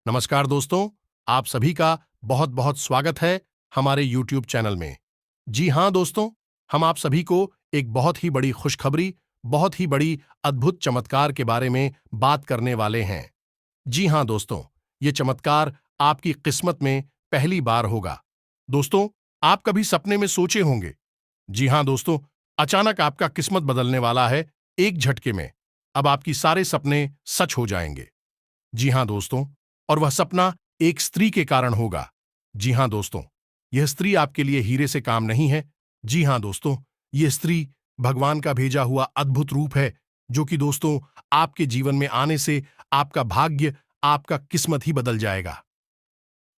नमस्कार दोस्तों, आप सभी का बहुत बहुत स्वागत है हमारे YouTube चैनल में। जी हाँ दोस्तों, हम आप सभी को एक बहुत ही बड़ी खुशखबरी, बहुत ही बड़ी अद्भुत चमत्कार के बारे में बात करने वाले हैं। जी हाँ दोस्तों, ये चमत्कार आपकी किस्मत में पहली बार होगा। दोस्तों, आप कभी सपने में सोचे होंगे, जी हाँ दोस्तों, अचानक आपका किस्मत बदलने वाला है एक झटके में। अब आपकी सारे सपने सच हो जाएंगे। जी हाँ दोस्तों, और वह सपना एक स्त्री के कारण होगा। जी हाँ दोस्तों, यह स्त्री आपके लिए हीरे से काम नहीं है। जी हाँ दोस्तों, यह स्त्री भगवान का भेजा हुआ अद्भुत रूप है, जो कि दोस्तों आपके जीवन में आने से आपका भाग्य, आपका किस्मत ही बदल जाएगा।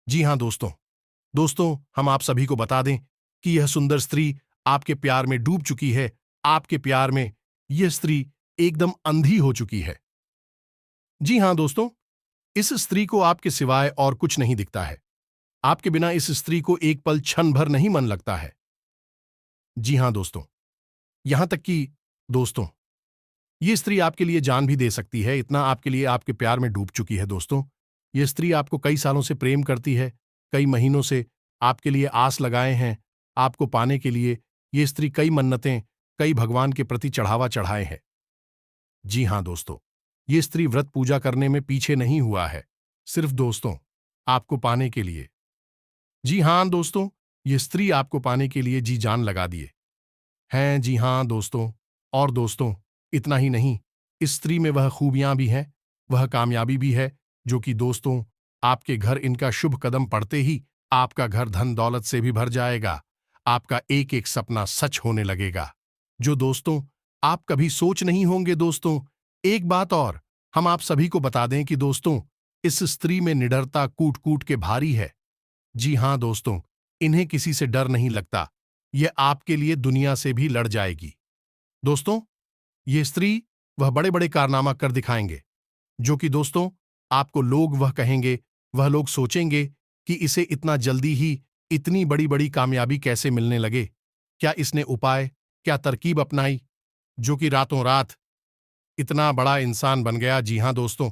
जी हाँ दोस्तों, हम आप सभी को बता दें कि यह सुंदर स्त्री आपके प्यार में डूब चुकी है। आपके प्यार में यह स्त्री एकदम अंधी हो चुकी है। जी हाँ दोस्तों, इस स्त्री को आपके सिवाय और कुछ नहीं दिखता है। आपके बिना इस स्त्री को एक पल क्षण भर नहीं मन लगता है। जी हाँ दोस्तों, यहां तक कि दोस्तों, ये स्त्री आपके लिए जान भी दे सकती है, इतना आपके लिए आपके प्यार में डूब चुकी है। दोस्तों, ये स्त्री आपको कई सालों से प्रेम करती है, कई महीनों से आपके लिए आस लगाए हैं। आपको पाने के लिए ये स्त्री कई मन्नतें, कई भगवान के प्रति चढ़ावा चढ़ाए हैं। जी हाँ दोस्तों, ये स्त्री व्रत पूजा करने में पीछे नहीं हुआ है, सिर्फ दोस्तों आपको पाने के लिए। जी हाँ दोस्तों, ये स्त्री आपको पाने के लिए जी जान लगा दिए हैं। जी हाँ दोस्तों, और दोस्तों इतना ही नहीं, इस स्त्री में वह खूबियां भी हैं, वह कामयाबी भी है, जो कि दोस्तों आपके घर इनका शुभ कदम पड़ते ही आपका घर धन दौलत से भी भर जाएगा। आपका एक एक सपना सच होने लगेगा, जो दोस्तों आप कभी सोच नहीं होंगे। दोस्तों, एक बात और हम आप सभी को बता दें कि दोस्तों इस स्त्री में निडरता कूट कूट के भारी है। जी हाँ दोस्तों, इन्हें किसी से डर नहीं लगता। ये आपके लिए दुनिया से भी लड़ जाएगी। दोस्तों, ये स्त्री वह बड़े बड़े कारनामा कर दिखाएंगे, जो कि दोस्तों आपको लोग वह कहेंगे, वह लोग सोचेंगे कि इसे इतना जल्दी ही इतनी बड़ी बड़ी कामयाबी कैसे मिलने लगे। क्या इसने उपाय, क्या तरकीब अपनाई, जो कि रातों रात इतना बड़ा इंसान बन गया। जी हाँ दोस्तों,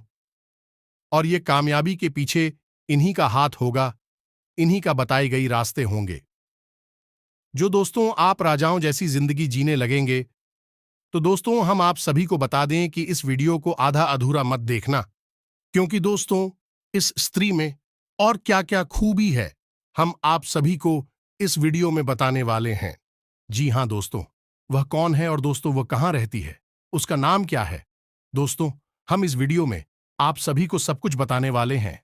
और ये कामयाबी के पीछे इन्हीं का हाथ होगा, इन्हीं का बताई गई रास्ते होंगे। जो दोस्तों आप राजाओं जैसी जिंदगी जीने लगेंगे। तो दोस्तों हम आप सभी को बता दें कि इस वीडियो को आधा अधूरा मत देखना, क्योंकि दोस्तों इस स्त्री में और क्या क्या खूबी है, हम आप सभी को इस वीडियो में बताने वाले हैं। जी हाँ दोस्तों, वह कौन है और दोस्तों वह कहाँ रहती है, उसका नाम क्या है। दोस्तों, हम इस वीडियो में आप सभी को सब कुछ बताने वाले हैं।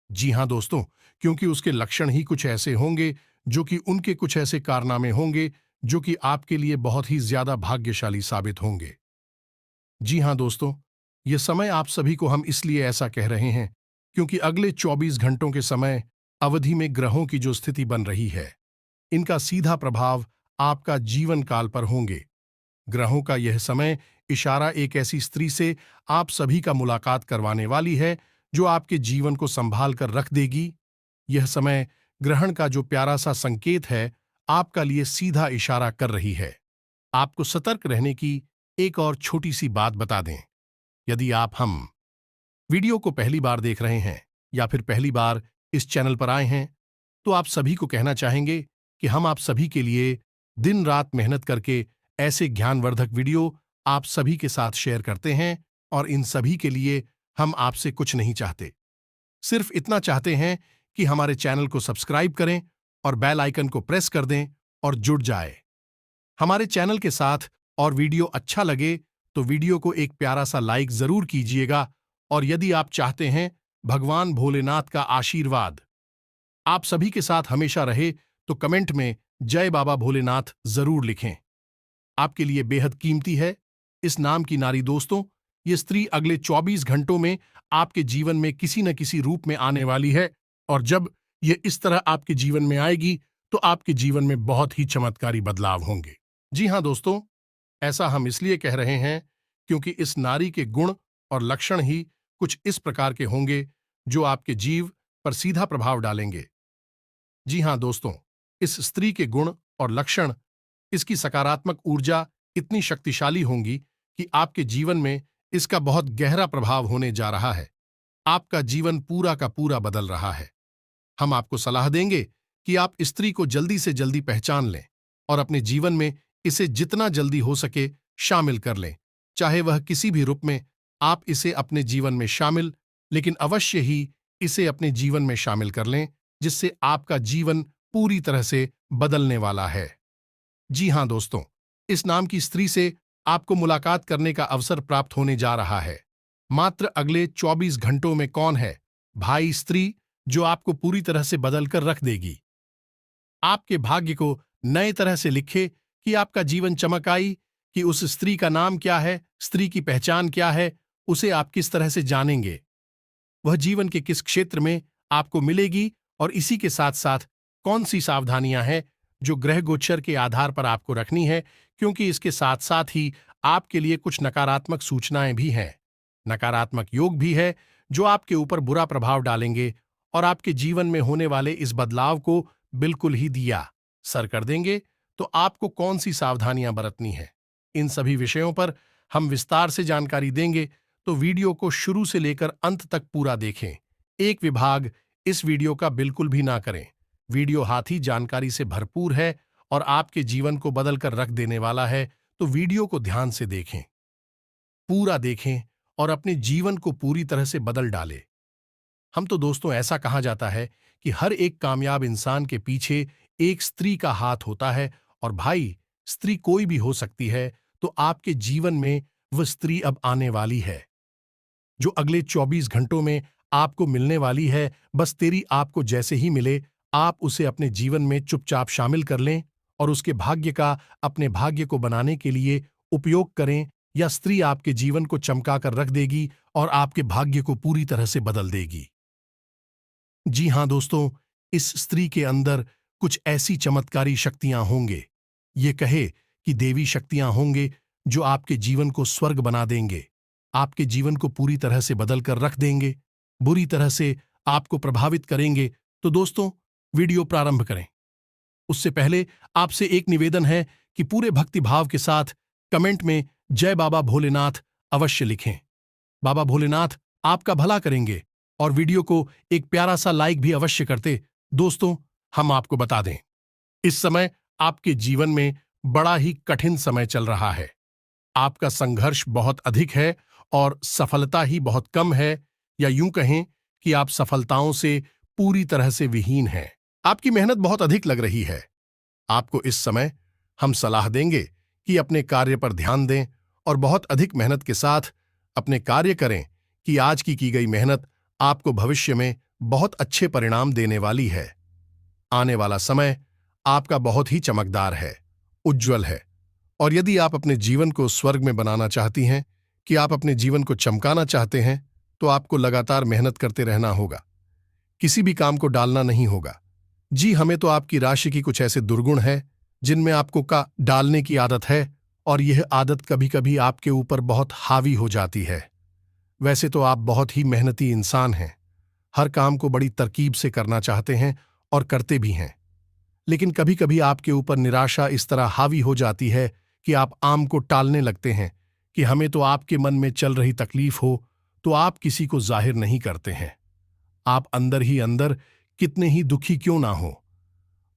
जी हाँ दोस्तों, क्योंकि उसके लक्षण ही कुछ ऐसे होंगे, जो कि उनके कुछ ऐसे कारनामे होंगे, जो कि आपके लिए बहुत ही ज्यादा भाग्यशाली साबित होंगे। जी हाँ दोस्तों, ये समय आप सभी को हम इसलिए ऐसा कह रहे हैं, क्योंकि अगले 24 घंटों के समय अवधि में ग्रहों की जो स्थिति बन रही है, इनका सीधा प्रभाव आपका जीवन काल पर होंगे। ग्रहों का यह समय इशारा एक ऐसी स्त्री से आप सभी का मुलाकात करवाने वाली है, जो आपके जीवन को संभाल कर रख देगी। यह समय ग्रहण का जो प्यारा सा संकेत है, आपका लिए सीधा इशारा कर रही है। आपको सतर्क रहने की एक और छोटी सी बात बता दें। यदि आप हम वीडियो को पहली बार देख रहे हैं या फिर पहली बार इस चैनल पर आए हैं, तो आप सभी को कहना चाहेंगे कि हम आप सभी के लिए दिन रात मेहनत करके ऐसे ज्ञानवर्धक वीडियो आप सभी के साथ शेयर करते हैं, और इन सभी के लिए हम आपसे कुछ नहीं चाहते, सिर्फ इतना चाहते हैं कि हमारे चैनल को सब्सक्राइब करें और बेल आइकन को प्रेस कर दें और जुड़ जाए हमारे चैनल के साथ। और वीडियो अच्छा लगे तो वीडियो को एक प्यारा सा लाइक जरूर कीजिएगा, और यदि आप चाहते हैं भगवान भोलेनाथ का आशीर्वाद आप सभी के साथ हमेशा रहे, तो कमेंट में जय बाबा भोलेनाथ जरूर लिखें। आपके लिए बेहद कीमती है इस नाम की नारी। दोस्तों, ये स्त्री अगले 24 घंटों में आपके जीवन में किसी न किसी रूप में आने वाली है, और जब ये इस तरह आपके जीवन में आएगी, तो आपके जीवन में बहुत ही चमत्कारी बदलाव होंगे। जी हाँ दोस्तों, ऐसा हम इसलिए कह रहे हैं, क्योंकि इस नारी के गुण और लक्षण ही कुछ इस प्रकार के होंगे, जो आपके जीव पर सीधा प्रभाव डालेंगे। जी हाँ दोस्तों, इस स्त्री के गुण और लक्षण, इसकी सकारात्मक ऊर्जा इतनी शक्तिशाली होंगी कि आपके जीवन में इसका बहुत गहरा प्रभाव होने जा रहा है। आपका जीवन पूरा का पूरा बदल रहा है। हम आपको सलाह देंगे कि आप स्त्री को जल्दी से जल्दी पहचान लें और अपने जीवन में इसे जितना जल्दी हो सके शामिल कर लें। चाहे वह किसी भी रूप में, आप इसे अपने जीवन में शामिल, लेकिन अवश्य ही इसे अपने जीवन में शामिल कर लें, जिससे आपका जीवन पूरी तरह से बदलने वाला है। जी हां दोस्तों, इस नाम की स्त्री से आपको मुलाकात करने का अवसर प्राप्त होने जा रहा है। मात्र अगले 24 घंटों में कौन है भाई स्त्री जो आपको पूरी तरह से बदलकर रख देगी। आपके भाग्य को नए तरह से लिखे कि आपका जीवन चमक आई। कि उस स्त्री का नाम क्या है, स्त्री की पहचान क्या है, उसे आप किस तरह से जानेंगे, वह जीवन के किस क्षेत्र में आपको मिलेगी, और इसी के साथ साथ कौन सी सावधानियां हैं जो ग्रह गोचर के आधार पर आपको रखनी है, क्योंकि इसके साथ साथ ही आपके लिए कुछ नकारात्मक सूचनाएं भी हैं। नकारात्मक योग भी है जो आपके ऊपर बुरा प्रभाव डालेंगे और आपके जीवन में होने वाले इस बदलाव को बिल्कुल ही दिया सर कर देंगे। तो आपको कौन सी सावधानियां बरतनी है, इन सभी विषयों पर हम विस्तार से जानकारी देंगे। तो वीडियो को शुरू से लेकर अंत तक पूरा देखें। एक विभाग इस वीडियो का बिल्कुल भी ना करें। वीडियो हाथी जानकारी से भरपूर है और आपके जीवन को बदल कर रख देने वाला है। तो वीडियो को ध्यान से देखें, पूरा देखें और अपने जीवन को पूरी तरह से बदल डालें। हम तो दोस्तों, ऐसा कहा जाता है कि हर एक कामयाब इंसान के पीछे एक स्त्री का हाथ होता है। और भाई, स्त्री कोई भी हो सकती है। तो आपके जीवन में वह स्त्री अब आने वाली है जो अगले 24 घंटों में आपको मिलने वाली है। बस तेरी आपको जैसे ही मिले, आप उसे अपने जीवन में चुपचाप शामिल कर लें और उसके भाग्य का अपने भाग्य को बनाने के लिए उपयोग करें। या स्त्री आपके जीवन को चमका कर रख देगी और आपके भाग्य को पूरी तरह से बदल देगी। जी हां दोस्तों, इस स्त्री के अंदर कुछ ऐसी चमत्कारी शक्तियां होंगे, ये कहे कि देवी शक्तियां होंगे जो आपके जीवन को स्वर्ग बना देंगे, आपके जीवन को पूरी तरह से बदल कर रख देंगे, बुरी तरह से आपको प्रभावित करेंगे। तो दोस्तों, वीडियो प्रारंभ करें उससे पहले आपसे एक निवेदन है कि पूरे भक्तिभाव के साथ कमेंट में जय बाबा भोलेनाथ अवश्य लिखें। बाबा भोलेनाथ आपका भला करेंगे। और वीडियो को एक प्यारा सा लाइक भी अवश्य करते। दोस्तों, हम आपको बता दें, इस समय आपके जीवन में बड़ा ही कठिन समय चल रहा है। आपका संघर्ष बहुत अधिक है और सफलता ही बहुत कम है, या यूं कहें कि आप सफलताओं से पूरी तरह से विहीन हैं। आपकी मेहनत बहुत अधिक लग रही है। आपको इस समय हम सलाह देंगे कि अपने कार्य पर ध्यान दें और बहुत अधिक मेहनत के साथ अपने कार्य करें, कि आज की गई मेहनत आपको भविष्य में बहुत अच्छे परिणाम देने वाली है। आने वाला समय आपका बहुत ही चमकदार है, उज्जवल है। और यदि आप अपने जीवन को स्वर्ग में बनाना चाहती हैं, कि आप अपने जीवन को चमकाना चाहते हैं, तो आपको लगातार मेहनत करते रहना होगा, किसी भी काम को डालना नहीं होगा। जी, हमें तो आपकी राशि की कुछ ऐसे दुर्गुण है जिनमें आपको का डालने की आदत है, और यह आदत कभी कभी आपके ऊपर बहुत हावी हो जाती है। वैसे तो आप बहुत ही मेहनती इंसान हैं, हर काम को बड़ी तरकीब से करना चाहते हैं और करते भी हैं, लेकिन कभी कभी आपके ऊपर निराशा इस तरह हावी हो जाती है कि आप आम को टालने लगते हैं। कि हमें तो आपके मन में चल रही तकलीफ हो तो आप किसी को जाहिर नहीं करते हैं। आप अंदर ही अंदर कितने ही दुखी क्यों ना हो,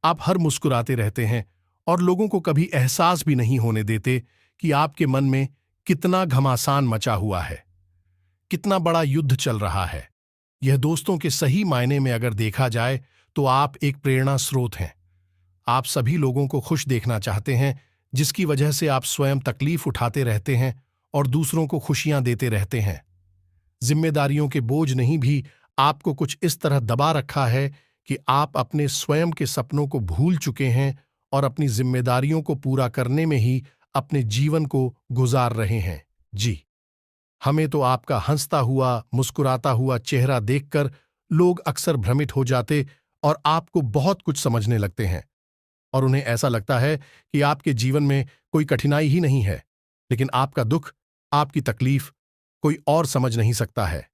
आप हर मुस्कुराते रहते हैं और लोगों को कभी एहसास भी नहीं होने देते कि आपके मन में कितना घमासान मचा हुआ है, कितना बड़ा युद्ध चल रहा है। यह दोस्तों के सही मायने में अगर देखा जाए तो आप एक प्रेरणा स्रोत हैं। आप सभी लोगों को खुश देखना चाहते हैं, जिसकी वजह से आप स्वयं तकलीफ उठाते रहते हैं और दूसरों को खुशियां देते रहते हैं। जिम्मेदारियों के बोझ नहीं भी आपको कुछ इस तरह दबा रखा है कि आप अपने स्वयं के सपनों को भूल चुके हैं और अपनी जिम्मेदारियों को पूरा करने में ही अपने जीवन को गुजार रहे हैं। जी, हमें तो आपका हंसता हुआ, मुस्कुराता हुआ चेहरा देखकर लोग अक्सर भ्रमित हो जाते और आपको बहुत कुछ समझने लगते हैं, और उन्हें ऐसा लगता है कि आपके जीवन में कोई कठिनाई ही नहीं है। लेकिन आपका दुख, आपकी तकलीफ कोई और समझ नहीं सकता है।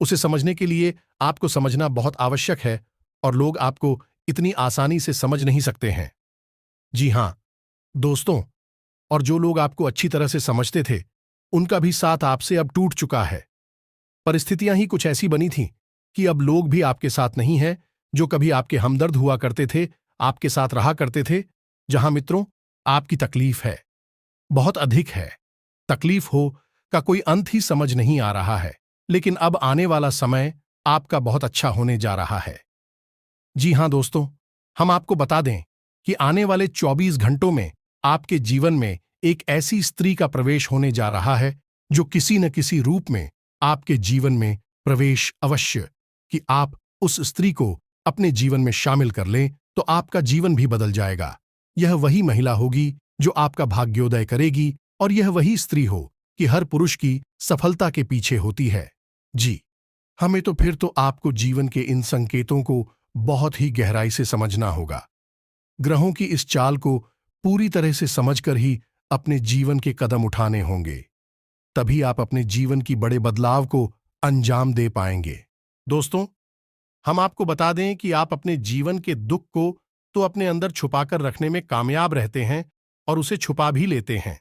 उसे समझने के लिए आपको समझना बहुत आवश्यक है, और लोग आपको इतनी आसानी से समझ नहीं सकते हैं। जी हां दोस्तों, और जो लोग आपको अच्छी तरह से समझते थे, उनका भी साथ आपसे अब टूट चुका है। परिस्थितियां ही कुछ ऐसी बनी थीं कि अब लोग भी आपके साथ नहीं हैं, जो कभी आपके हमदर्द हुआ करते थे, आपके साथ रहा करते थे। जहां मित्रों, आपकी तकलीफ है, बहुत अधिक है। तकलीफ हो का कोई अंत ही समझ नहीं आ रहा है। लेकिन अब आने वाला समय आपका बहुत अच्छा होने जा रहा है। जी हां दोस्तों, हम आपको बता दें कि आने वाले 24 घंटों में आपके जीवन में एक ऐसी स्त्री का प्रवेश होने जा रहा है जो किसी न किसी रूप में आपके जीवन में प्रवेश अवश्य, कि आप उस स्त्री को अपने जीवन में शामिल कर लें तो आपका जीवन भी बदल जाएगा। यह वही महिला होगी जो आपका भाग्योदय करेगी, और यह वही स्त्री हो कि हर पुरुष की सफलता के पीछे होती है। जी, हमें तो फिर तो आपको जीवन के इन संकेतों को बहुत ही गहराई से समझना होगा। ग्रहों की इस चाल को पूरी तरह से समझकर ही अपने जीवन के कदम उठाने होंगे। तभी आप अपने जीवन की बड़े बदलाव को अंजाम दे पाएंगे। दोस्तों, हम आपको बता दें कि आप अपने जीवन के दुख को तो अपने अंदर छुपाकर रखने में कामयाब रहते हैं और उसे छुपा भी लेते हैं।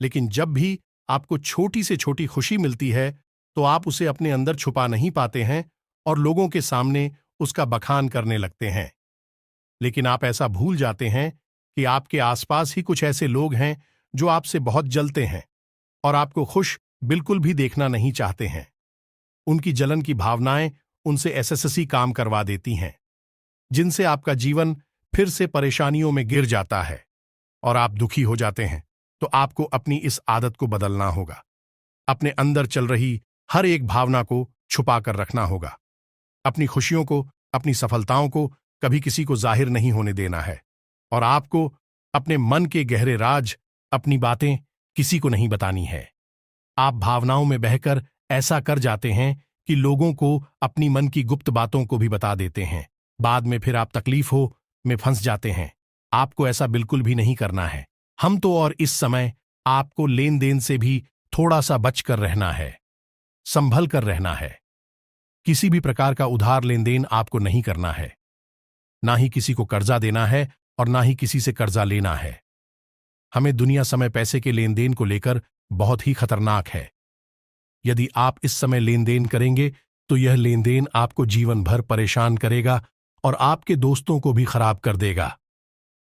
लेकिन जब भी आपको छोटी से छोटी खुशी मिलती है तो आप उसे अपने अंदर छुपा नहीं पाते हैं और लोगों के सामने उसका बखान करने लगते हैं। लेकिन आप ऐसा भूल जाते हैं कि आपके आसपास ही कुछ ऐसे लोग हैं जो आपसे बहुत जलते हैं और आपको खुश बिल्कुल भी देखना नहीं चाहते हैं। उनकी जलन की भावनाएं उनसे ऐसे काम करवा देती हैं जिनसे आपका जीवन फिर से परेशानियों में गिर जाता है और आप दुखी हो जाते हैं। तो आपको अपनी इस आदत को बदलना होगा। अपने अंदर चल रही हर एक भावना को छुपा कर रखना होगा। अपनी खुशियों को, अपनी सफलताओं को कभी किसी को जाहिर नहीं होने देना है और आपको अपने मन के गहरे राज, अपनी बातें किसी को नहीं बतानी है। आप भावनाओं में बहकर ऐसा कर जाते हैं कि लोगों को अपनी मन की गुप्त बातों को भी बता देते हैं। बाद में फिर आप तकलीफ हो में फंस जाते हैं। आपको ऐसा बिल्कुल भी नहीं करना है। हम तो और इस समय आपको लेन देन से भी थोड़ा सा बच कर रहना है, संभल कर रहना है। किसी भी प्रकार का उधार लेन देन आपको नहीं करना है। ना ही किसी को कर्जा देना है और ना ही किसी से कर्जा लेना है। हमें दुनिया समय पैसे के लेन देन को लेकर बहुत ही खतरनाक है। यदि आप इस समय लेन देन करेंगे तो यह लेन देन आपको जीवन भर परेशान करेगा और आपके दोस्तों को भी खराब कर देगा।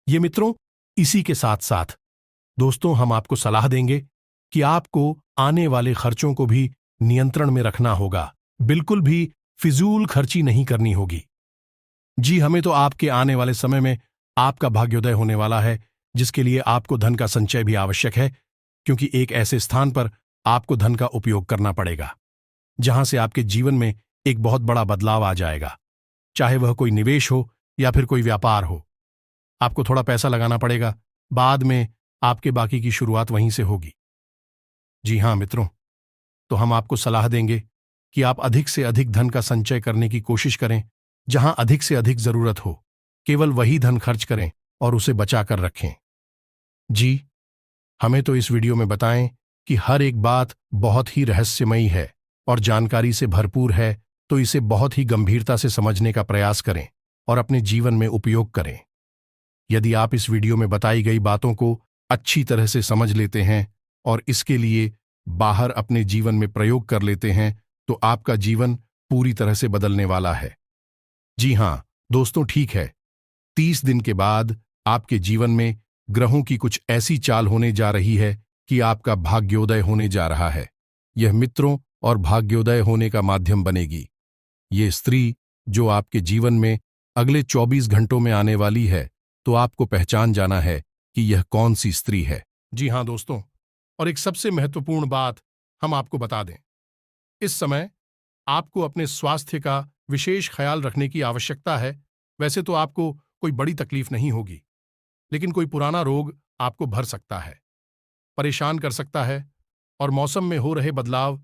ये मित्रों, इसी के साथ साथ दोस्तों, हम आपको सलाह देंगे कि आपको आने वाले खर्चों को भी नियंत्रण में रखना होगा। बिल्कुल भी फिजूल खर्ची नहीं करनी होगी। जी, हमें तो आपके आने वाले समय में आपका भाग्योदय होने वाला है, जिसके लिए आपको धन का संचय भी आवश्यक है, क्योंकि एक ऐसे स्थान पर आपको धन का उपयोग करना पड़ेगा जहां से आपके जीवन में एक बहुत बड़ा बदलाव आ जाएगा। चाहे वह कोई निवेश हो या फिर कोई व्यापार हो, आपको थोड़ा पैसा लगाना पड़ेगा। बाद में आपके बाकी की शुरुआत वहीं से होगी। जी हां मित्रों, तो हम आपको सलाह देंगे कि आप अधिक से अधिक धन का संचय करने की कोशिश करें। जहां अधिक से अधिक जरूरत हो, केवल वही धन खर्च करें और उसे बचा कर रखें। जी, हमें तो इस वीडियो में बताएं कि हर एक बात बहुत ही रहस्यमयी है और जानकारी से भरपूर है, तो इसे बहुत ही गंभीरता से समझने का प्रयास करें और अपने जीवन में उपयोग करें। यदि आप इस वीडियो में बताई गई बातों को अच्छी तरह से समझ लेते हैं और इसके लिए बाहर अपने जीवन में प्रयोग कर लेते हैं, तो आपका जीवन पूरी तरह से बदलने वाला है। जी हां दोस्तों, ठीक है, 30 दिन के बाद आपके जीवन में ग्रहों की कुछ ऐसी चाल होने जा रही है कि आपका भाग्योदय होने जा रहा है। यह मित्रों और भाग्योदय होने का माध्यम बनेगी। ये स्त्री जो आपके जीवन में अगले 24 घंटों में आने वाली है, तो आपको पहचान जाना है कि यह कौन सी स्त्री है। जी हां दोस्तों, और एक सबसे महत्वपूर्ण बात हम आपको बता दें, इस समय आपको अपने स्वास्थ्य का विशेष ख्याल रखने की आवश्यकता है। वैसे तो आपको कोई बड़ी तकलीफ नहीं होगी, लेकिन कोई पुराना रोग आपको भर सकता है, परेशान कर सकता है, और मौसम में हो रहे बदलाव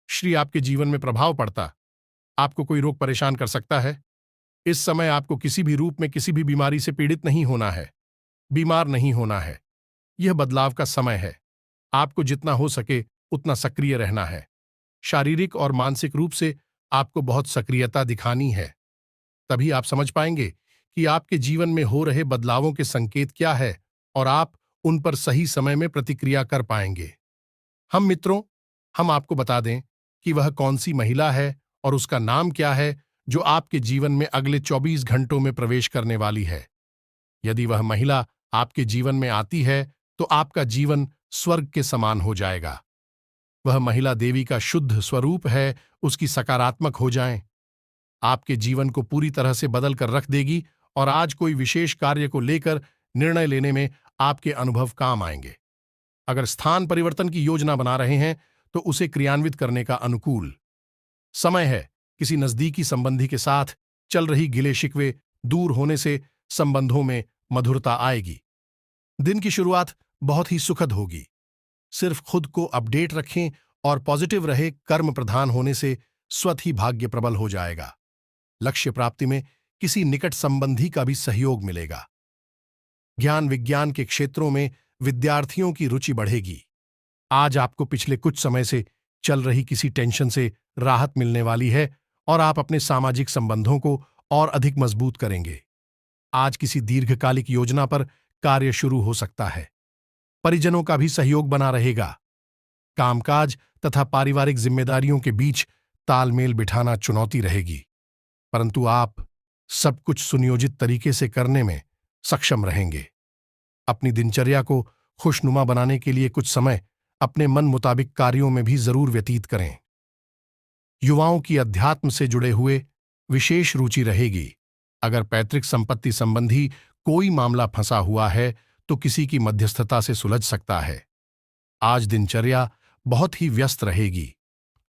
श्री आपके जीवन में प्रभाव पड़ता आपको कोई रोग परेशान कर सकता है। इस समय आपको किसी भी रूप में किसी भी बीमारी से पीड़ित नहीं होना है, बीमार नहीं होना है। यह बदलाव का समय है। आपको जितना हो सके उतना सक्रिय रहना है। शारीरिक और मानसिक रूप से आपको बहुत सक्रियता दिखानी है। तभी आप समझ पाएंगे कि आपके जीवन में हो रहे बदलावों के संकेत क्या है और आप उन पर सही समय में प्रतिक्रिया कर पाएंगे। हम मित्रों, हम आपको बता दें कि वह कौन सी महिला है और उसका नाम क्या है जो आपके जीवन में अगले 24 घंटों में प्रवेश करने वाली है। यदि वह महिला आपके जीवन में आती है तो आपका जीवन स्वर्ग के समान हो जाएगा। वह महिला देवी का शुद्ध स्वरूप है, उसकी सकारात्मक हो जाएं, आपके जीवन को पूरी तरह से बदल कर रख देगी और आज कोई विशेष कार्य को लेकर निर्णय लेने में आपके अनुभव काम आएंगे। अगर स्थान परिवर्तन की योजना बना रहे हैं तो उसे क्रियान्वित करने का अनुकूल समय है। किसी नजदीकी संबंधी के साथ चल रही गिले शिकवे दूर होने से संबंधों में मधुरता आएगी। दिन की शुरुआत बहुत ही सुखद होगी। सिर्फ खुद को अपडेट रखें और पॉजिटिव रहे। कर्म प्रधान होने से स्वतः ही भाग्य प्रबल हो जाएगा। लक्ष्य प्राप्ति में किसी निकट संबंधी का भी सहयोग मिलेगा। ज्ञान विज्ञान के क्षेत्रों में विद्यार्थियों की रुचि बढ़ेगी। आज आपको पिछले कुछ समय से चल रही किसी टेंशन से राहत मिलने वाली है और आप अपने सामाजिक संबंधों को और अधिक मजबूत करेंगे। आज किसी दीर्घकालिक योजना पर कार्य शुरू हो सकता है। परिजनों का भी सहयोग बना रहेगा। कामकाज तथा पारिवारिक जिम्मेदारियों के बीच तालमेल बिठाना चुनौती रहेगी, परंतु आप सब कुछ सुनियोजित तरीके से करने में सक्षम रहेंगे। अपनी दिनचर्या को खुशनुमा बनाने के लिए कुछ समय अपने मन मुताबिक कार्यों में भी जरूर व्यतीत करें। युवाओं की अध्यात्म से जुड़े हुए विशेष रुचि रहेगी। अगर पैतृक संपत्ति संबंधी कोई मामला फंसा हुआ है तो किसी की मध्यस्थता से सुलझ सकता है। आज दिनचर्या बहुत ही व्यस्त रहेगी।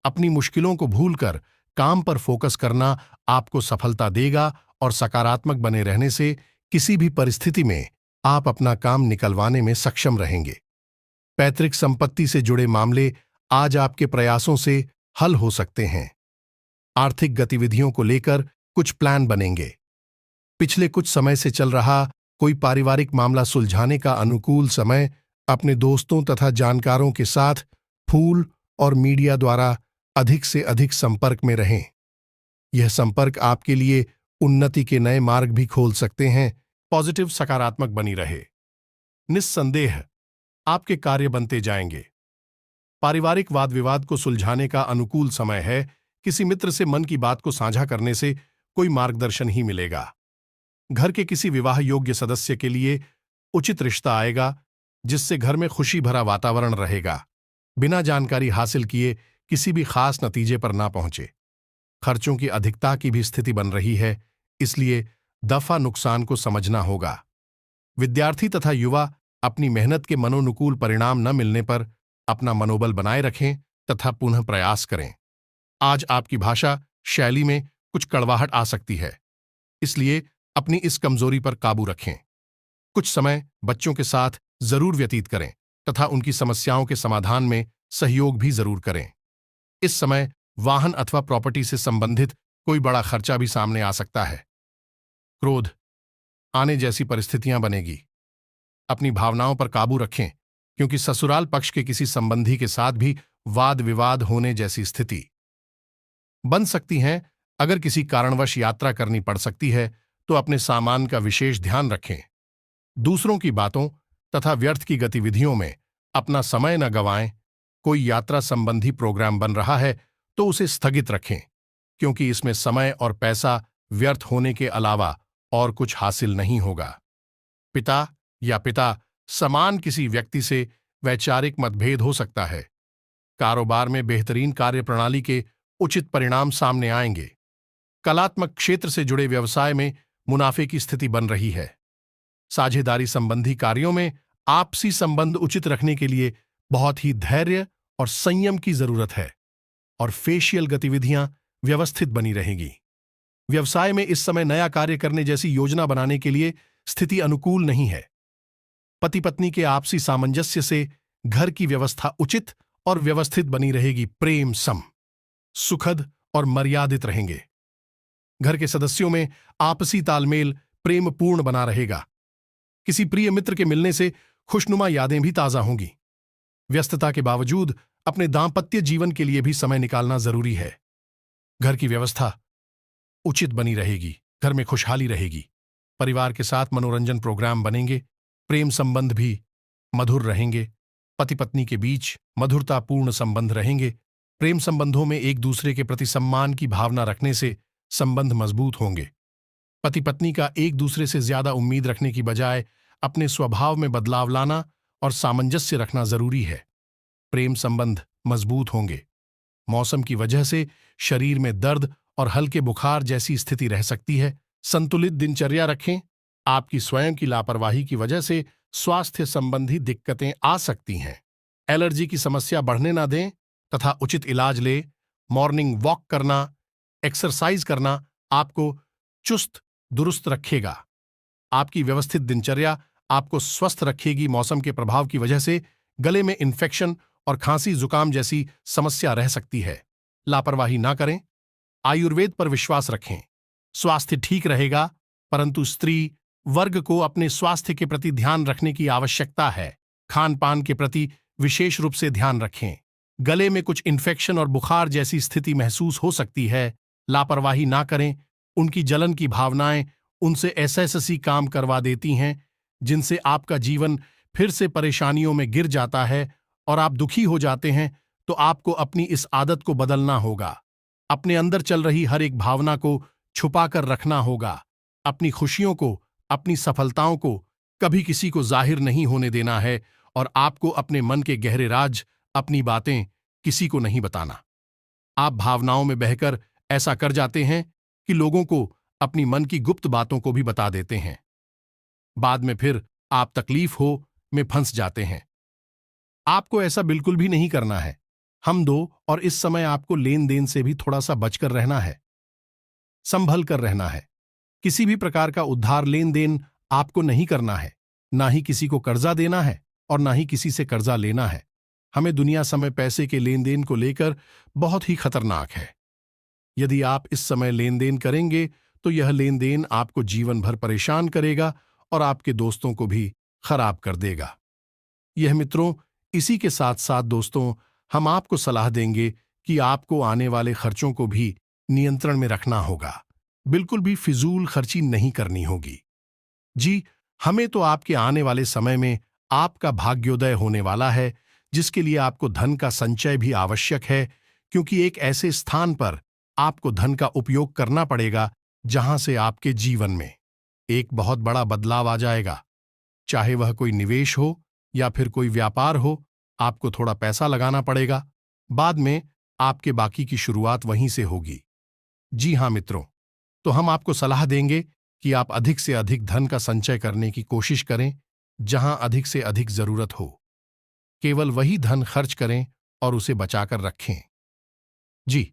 अपनी मुश्किलों को भूलकर काम पर फोकस करना आपको सफलता देगा और सकारात्मक बने रहने से किसी भी परिस्थिति में आप अपना काम निकलवाने में सक्षम रहेंगे। पैतृक संपत्ति से जुड़े मामले आज आपके प्रयासों से हल हो सकते हैं। आर्थिक गतिविधियों को लेकर कुछ प्लान बनेंगे। पिछले कुछ समय से चल रहा कोई पारिवारिक मामला सुलझाने का अनुकूल समय। अपने दोस्तों तथा जानकारों के साथ फूल और मीडिया द्वारा अधिक से अधिक संपर्क में रहें। यह संपर्क आपके लिए उन्नति के नए मार्ग भी खोल सकते हैं। पॉजिटिव सकारात्मक बनी रहे। निस्संदेह आपके कार्य बनते जाएंगे। पारिवारिक वाद विवाद को सुलझाने का अनुकूल समय है। किसी मित्र से मन की बात को साझा करने से कोई मार्गदर्शन ही मिलेगा। घर के किसी विवाह योग्य सदस्य के लिए उचित रिश्ता आएगा, जिससे घर में खुशी भरा वातावरण रहेगा। बिना जानकारी हासिल किए किसी भी खास नतीजे पर ना पहुंचे। खर्चों की अधिकता की भी स्थिति बन रही है, इसलिए दफा नुकसान को समझना होगा। विद्यार्थी तथा युवा अपनी मेहनत के मनोनुकूल परिणाम न मिलने पर अपना मनोबल बनाए रखें तथा पुनः प्रयास करें। आज आपकी भाषा शैली में कुछ कड़वाहट आ सकती है, इसलिए अपनी इस कमजोरी पर काबू रखें। कुछ समय बच्चों के साथ जरूर व्यतीत करें तथा उनकी समस्याओं के समाधान में सहयोग भी जरूर करें। इस समय वाहन अथवा प्रॉपर्टी से संबंधित कोई बड़ा खर्चा भी सामने आ सकता है। क्रोध आने जैसी परिस्थितियां बनेगी। अपनी भावनाओं पर काबू रखें, क्योंकि ससुराल पक्ष के किसी संबंधी के साथ भी वाद विवाद होने जैसी स्थिति बन सकती है। अगर किसी कारणवश यात्रा करनी पड़ सकती है तो अपने सामान का विशेष ध्यान रखें। दूसरों की बातों तथा व्यर्थ की गतिविधियों में अपना समय न गंवाएं। कोई यात्रा संबंधी प्रोग्राम बन रहा है तो उसे स्थगित रखें, क्योंकि इसमें समय और पैसा व्यर्थ होने के अलावा और कुछ हासिल नहीं होगा। पिता या पिता समान किसी व्यक्ति से वैचारिक मतभेद हो सकता है। कारोबार में बेहतरीन कार्यप्रणाली के उचित परिणाम सामने आएंगे। कलात्मक क्षेत्र से जुड़े व्यवसाय में मुनाफे की स्थिति बन रही है। साझेदारी संबंधी कार्यों में आपसी संबंध उचित रखने के लिए बहुत ही धैर्य और संयम की जरूरत है और फेशियल गतिविधियां व्यवस्थित बनी रहेगी। व्यवसाय में इस समय नया कार्य करने जैसी योजना बनाने के लिए स्थिति अनुकूल नहीं है। पति पत्नी के आपसी सामंजस्य से घर की व्यवस्था उचित और व्यवस्थित बनी रहेगी। प्रेम सम, सुखद और मर्यादित रहेंगे। घर के सदस्यों में आपसी तालमेल प्रेमपूर्ण बना रहेगा। किसी प्रिय मित्र के मिलने से खुशनुमा यादें भी ताजा होंगी। व्यस्तता के बावजूद अपने दांपत्य जीवन के लिए भी समय निकालना जरूरी है। घर की व्यवस्था उचित बनी रहेगी। घर में खुशहाली रहेगी। परिवार के साथ मनोरंजन प्रोग्राम बनेंगे। प्रेम संबंध भी मधुर रहेंगे। पति पत्नी के बीच मधुरतापूर्ण संबंध रहेंगे। प्रेम संबंधों में एक दूसरे के प्रति सम्मान की भावना रखने से संबंध मजबूत होंगे। पति पत्नी का एक दूसरे से ज्यादा उम्मीद रखने की बजाय अपने स्वभाव में बदलाव लाना और सामंजस्य रखना जरूरी है। प्रेम संबंध मजबूत होंगे। मौसम की वजह से शरीर में दर्द और हल्के बुखार जैसी स्थिति रह सकती है। संतुलित दिनचर्या रखें। आपकी स्वयं की लापरवाही की वजह से स्वास्थ्य संबंधी दिक्कतें आ सकती हैं। एलर्जी की समस्या बढ़ने ना दें तथा उचित इलाज ले। मॉर्निंग वॉक करना, एक्सरसाइज करना आपको चुस्त दुरुस्त रखेगा। आपकी व्यवस्थित दिनचर्या आपको स्वस्थ रखेगी। मौसम के प्रभाव की वजह से गले में इन्फेक्शन और खांसी जुकाम जैसी समस्या रह सकती है। लापरवाही ना करें। आयुर्वेद पर विश्वास रखें। स्वास्थ्य ठीक रहेगा, परंतु स्त्री वर्ग को अपने स्वास्थ्य के प्रति ध्यान रखने की आवश्यकता है। खान पान के प्रति विशेष रूप से ध्यान रखें। गले में कुछ इन्फेक्शन और बुखार जैसी स्थिति महसूस हो सकती है। लापरवाही ना करें। उनकी जलन की भावनाएं उनसे ऐसे काम करवा देती हैं जिनसे आपका जीवन फिर से परेशानियों में गिर जाता है और आप दुखी हो जाते हैं। तो आपको अपनी इस आदत को बदलना होगा। अपने अंदर चल रही हर एक भावना को छुपा कर रखना होगा। अपनी खुशियों को, अपनी सफलताओं को कभी किसी को जाहिर नहीं होने देना है और आपको अपने मन के गहरे राज, अपनी बातें किसी को नहीं बताना। आप भावनाओं में बहकर ऐसा कर जाते हैं कि लोगों को अपनी मन की गुप्त बातों को भी बता देते हैं। बाद में फिर आप तकलीफ हो में फंस जाते हैं। आपको ऐसा बिल्कुल भी नहीं करना है। हम दो और इस समय आपको लेन देन से भी थोड़ा सा बचकर रहना है, संभल कर रहना है। किसी भी प्रकार का उधार लेन देन आपको नहीं करना है। ना ही किसी को कर्जा देना है और ना ही किसी से कर्जा लेना है। हमें दुनिया समय पैसे के लेन देन को लेकर बहुत ही खतरनाक है। यदि आप इस समय लेन देन करेंगे तो यह लेन देन आपको जीवन भर परेशान करेगा और आपके दोस्तों को भी खराब कर देगा। यह मित्रों, इसी के साथ साथ दोस्तों, हम आपको सलाह देंगे कि आपको आने वाले खर्चों को भी नियंत्रण में रखना होगा। बिल्कुल भी फिजूल खर्ची नहीं करनी होगी। जी, हमें तो आपके आने वाले समय में आपका भाग्योदय होने वाला है, जिसके लिए आपको धन का संचय भी आवश्यक है, क्योंकि एक ऐसे स्थान पर आपको धन का उपयोग करना पड़ेगा जहां से आपके जीवन में एक बहुत बड़ा बदलाव आ जाएगा। चाहे वह कोई निवेश हो या फिर कोई व्यापार हो, आपको थोड़ा पैसा लगाना पड़ेगा। बाद में आपके बाकी की शुरुआत वहीं से होगी। जी हां मित्रों, तो हम आपको सलाह देंगे कि आप अधिक से अधिक धन का संचय करने की कोशिश करें जहां अधिक से अधिक जरूरत हो। केवल वही धन खर्च करें और उसे बचाकर रखें। जी,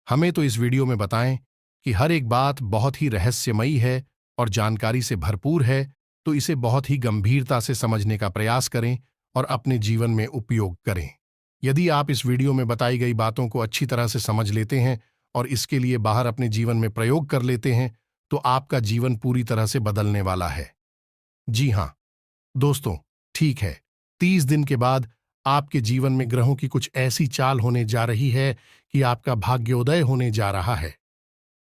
हमें तो इस वीडियो में बताएं कि हर एक बात बहुत ही रहस्यमयी है और जानकारी से भरपूर है, तो इसे बहुत ही गंभीरता से समझने का प्रयास करें और अपने जीवन में उपयोग करें। यदि आप इस वीडियो में बताई गई बातों को अच्छी तरह से समझ लेते हैं और इसके लिए बाहर अपने जीवन में प्रयोग कर लेते हैं, तो आपका जीवन पूरी तरह से बदलने वाला है। जी हां दोस्तों, ठीक है, 30 दिन के बाद आपके जीवन में ग्रहों की कुछ ऐसी चाल होने जा रही है कि आपका भाग्योदय होने जा रहा है।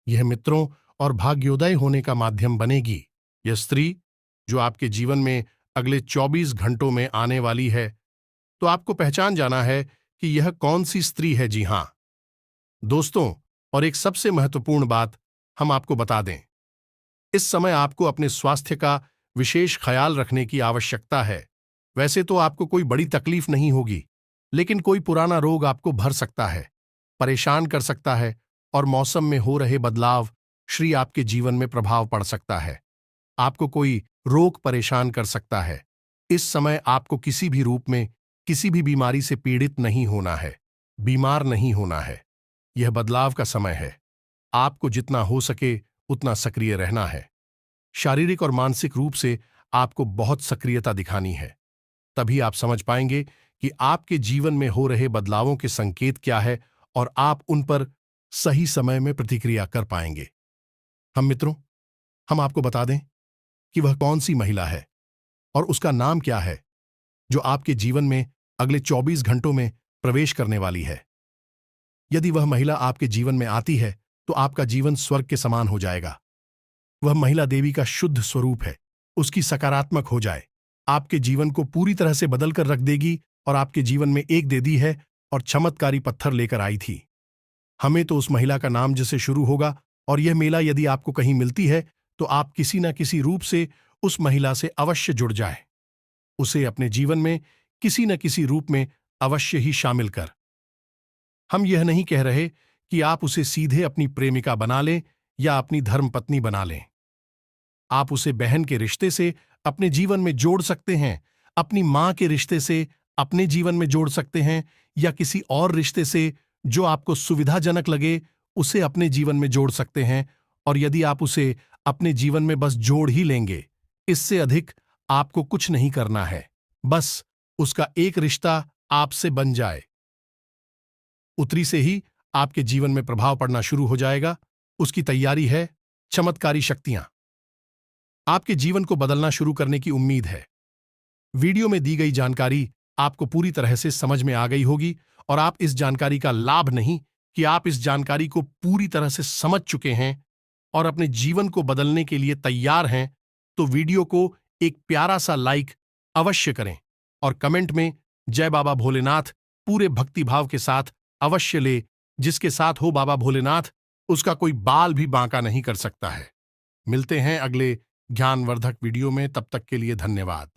यह मित्रों और भाग्योदय होने का माध्यम बनेगी। यह स्त्री जो आपके जीवन में अगले 24 घंटों में आने वाली है, तो आपको पहचान जाना है कि यह कौन सी स्त्री है। जी हां दोस्तों, और एक सबसे महत्वपूर्ण बात हम आपको बता दें, इस समय आपको अपने स्वास्थ्य का विशेष ख्याल रखने की आवश्यकता है। वैसे तो आपको कोई बड़ी तकलीफ नहीं होगी, लेकिन कोई पुराना रोग आपको भर सकता है, परेशान कर सकता है और मौसम में हो रहे बदलाव श्री आपके जीवन में प्रभाव पड़ सकता है। आपको कोई रोग परेशान कर सकता है। इस समय आपको किसी भी रूप में किसी भी बीमारी से पीड़ित नहीं होना है, बीमार नहीं होना है। यह बदलाव का समय है। आपको जितना हो सके उतना सक्रिय रहना है। शारीरिक और मानसिक रूप से आपको बहुत सक्रियता दिखानी है। तभी आप समझ पाएंगे कि आपके जीवन में हो रहे बदलावों के संकेत क्या है और आप उन पर सही समय में प्रतिक्रिया कर पाएंगे। हम आपको बता दें कि वह कौन सी महिला है और उसका नाम क्या है जो आपके जीवन में अगले 24 घंटों में प्रवेश करने वाली है। यदि वह महिला आपके जीवन में आती है तो आपका जीवन स्वर्ग के समान हो जाएगा। वह महिला देवी का शुद्ध स्वरूप है। उसकी सकारात्मक हो जाए, आपके जीवन को पूरी तरह से बदल कर रख देगी और आपके जीवन में एक दे दी है और चमत्कारी पत्थर लेकर आई थी। हमें तो उस महिला का नाम जिससे शुरू होगा, और यह मेला यदि आपको कहीं मिलती है तो आप किसी न किसी रूप से उस महिला से अवश्य जुड़ जाए, उसे अपने जीवन में किसी न किसी रूप में अवश्य ही शामिल कर। हम यह नहीं कह रहे कि आप उसे सीधे अपनी प्रेमिका बना लें या अपनी धर्मपत्नी बना लें। आप उसे बहन के रिश्ते से अपने जीवन में जोड़ सकते हैं, अपनी मां के रिश्ते से अपने जीवन में जोड़ सकते हैं, या किसी और रिश्ते से जो आपको सुविधाजनक लगे उसे अपने जीवन में जोड़ सकते हैं। और यदि आप उसे अपने जीवन में बस जोड़ ही लेंगे, इससे अधिक आपको कुछ नहीं करना है। बस उसका एक रिश्ता आपसे बन जाए, उतरी से ही आपके जीवन में प्रभाव पड़ना शुरू हो जाएगा। उसकी तैयारी है चमत्कारी शक्तियां। आपके जीवन को बदलना शुरू करने की उम्मीद है। वीडियो में दी गई जानकारी आपको पूरी तरह से समझ में आ गई होगी, और आप इस जानकारी का लाभ नहीं कि आप इस जानकारी को पूरी तरह से समझ चुके हैं और अपने जीवन को बदलने के लिए तैयार हैं, तो वीडियो को एक प्यारा सा लाइक अवश्य करें और कमेंट में जय बाबा भोलेनाथ पूरे भक्तिभाव के साथ अवश्य ले। जिसके साथ हो बाबा भोलेनाथ, उसका कोई बाल भी बांका नहीं कर सकता है। मिलते हैं अगले ज्ञानवर्धक वीडियो में, तब तक के लिए धन्यवाद।